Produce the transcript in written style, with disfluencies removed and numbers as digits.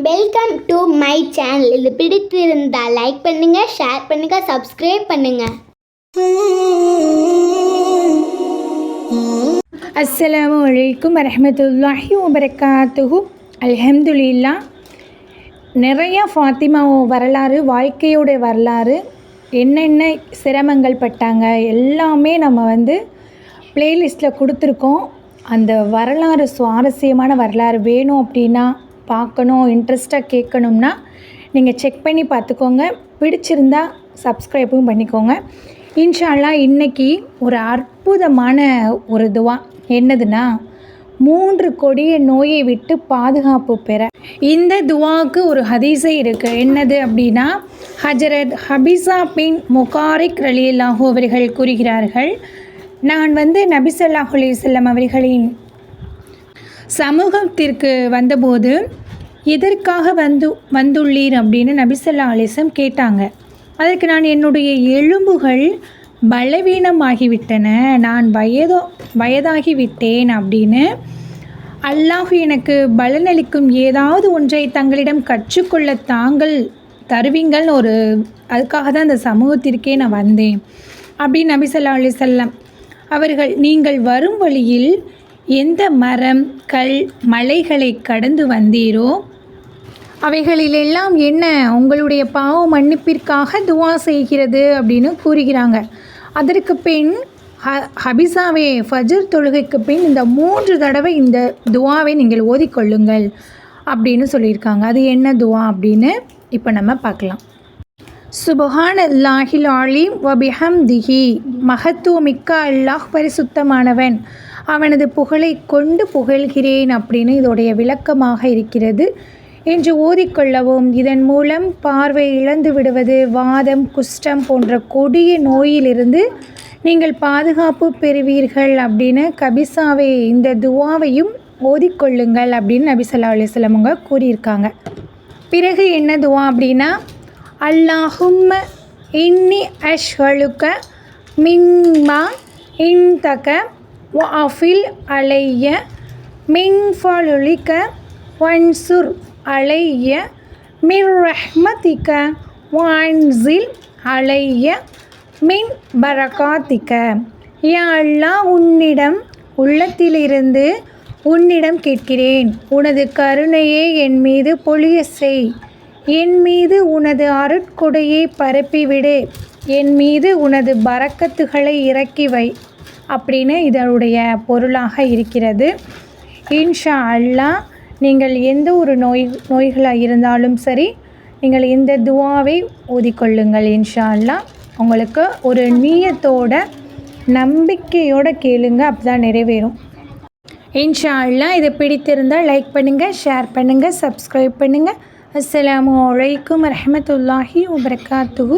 Welcome to my channel. இது பிடித்திருந்தால் like பண்ணுங்கள், ஷேர் பண்ணுங்கள், சப்ஸ்கிரைப் பண்ணுங்கள். அஸ்ஸலாமு அலைக்கும் வரஹ்மத்துல்லாஹி வபரகாத்துஹு. அல்ஹம்துலில்லாஹ். நிறையா ஃபாத்திமா வரலாறு, வாழ்க்கையோட வரலாறு, என்னென்ன சிரமங்கள் பட்டாங்க எல்லாமே நம்ம ப்ளேலிஸ்ட்டில் கொடுத்துருக்கோம். அந்த வரலாறு, சுவாரஸ்யமான வரலாறு வேணும் அப்படின்னா, பார்க்கணும், இன்ட்ரெஸ்ட்டாக கேட்கணும்னா நீங்கள் செக் பண்ணி பார்த்துக்கோங்க. பிடிச்சிருந்தா சப்ஸ்கிரைப்பும் பண்ணிக்கோங்க. இன்ஷா அல்லாஹ் இன்றைக்கி ஒரு அற்புதமான ஒரு துவா. என்னதுன்னா, 3 கொடிய நோயை விட்டு பாதுகாப்பு பெற. இந்த துவாவுக்கு ஒரு ஹதீஸே இருக்குது. என்னது அப்படின்னா, ஹஜரத் ஹபிசா பின் முகாரிக் ரலியல்லாஹு அவர்கள் கூறுகிறார்கள், நான் நபி ஸல்லல்லாஹு அலைஹி வஸல்லம் அவர்களின் சமூகத்திற்கு வந்தபோது எதற்காக வந்துள்ளீர் அப்படின்னு நபி ஸல்லல்லாஹு அலைஹி வஸல்லம் கேட்டாங்க. அதற்கு நான் என்னுடைய எலும்புகள் பலவீனமாகிவிட்டன, நான் வயதாகிவிட்டேன் அப்படின்னு, அல்லாஹ் எனக்கு பலனளிக்கும் ஏதாவது ஒன்றை தங்களிடம் கற்றுக்கொள்ள தாங்கள் தருவீங்கள், அதுக்காக தான் அந்த சமூகத்திற்கே நான் வந்தேன் அப்படின்னு நபி ஸல்லல்லாஹு அலைஹி வஸல்லம் அவர்கள், நீங்கள் வரும் வழியில் எந்த மரம், கல், மலைகளை கடந்து வந்தீரோ அவைகளிலெல்லாம் என்ன உங்களுடைய பாவ மன்னிப்பிற்காக துவா செய்கிறது அப்படின்னு கூறுகிறாங்க. அதற்கு பின் ஹபிசாவே ஃபஜர் தொழுகைக்கு பின் இந்த 3 தடவை இந்த துவாவை நீங்கள் ஓதிக்கொள்ளுங்கள் அப்படின்னு சொல்லியிருக்காங்க. அது என்ன துவா அப்படின்னு இப்போ நம்ம பார்க்கலாம். சுப்ஹானல்லாஹில் அலீம் வபிஹம்திஹி. மகத்துவமிக்க அல்லாஹ் பரிசுத்தமானவன், அவனது புகழை கொண்டு புகழ்கிறேன் அப்படின்னு இதோடைய விளக்கமாக இருக்கிறது என்று ஓதிக்கொள்ளவும். இதன் மூலம் பார்வை இழந்து விடுவது, வாதம், குஷ்டம் போன்ற கொடிய நோயிலிருந்து நீங்கள் பாதுகாப்பு பெறுவீர்கள் அப்படின்னு கபிசாவே இந்த துவாவையும் ஓதிக்கொள்ளுங்கள் அப்படின்னு நபி ஸல்லல்லாஹு அலைஹி வஸல்லம் அவங்க கூறியிருக்காங்க. பிறகு என்ன துவா அப்படின்னா, அல்லாஹும்ம இன்னி அஷ்ஹலுக மின்மா இன்தக வஅஃபில் அலைய மின் ஃபலுலிக வன்சுர் அலைய மிர் ரஹ்மதிக வன்சில் அலைய மின் பரகாத்திக. யா அல்லாஹ், உன்னிடம் உள்ளத்திலிருந்து உன்னிடம் கேட்கிறேன், உனது கருணையை என் மீது பொழிய செய், என் மீது உனது அருட்கொடையை பரப்பிவிடு, என் மீது உனது பரக்கத்துகளை இறக்கி வை அப்படின்னு இதனுடைய பொருளாக இருக்கிறது. இன்ஷா அல்லாஹ் நீங்கள் எந்த ஒரு நோய்களாக இருந்தாலும் சரி, நீங்கள் இந்த துவாவை ஓதிக்கொள்ளுங்கள். இன்ஷா அல்லாஹ் உங்களுக்கு ஒரு நியத்தோட, நம்பிக்கையோடு கேளுங்க, அப்போ தான் நிறைவேறும். இன்ஷா அல்லாஹ் இதை பிடித்திருந்தால் லைக் பண்ணுங்கள், ஷேர் பண்ணுங்கள், சப்ஸ்கிரைப் பண்ணுங்கள். அஸ்ஸலாமு அலைக்கும் வரஹ்மத்துல்லாஹி வபரகாத்துஹு.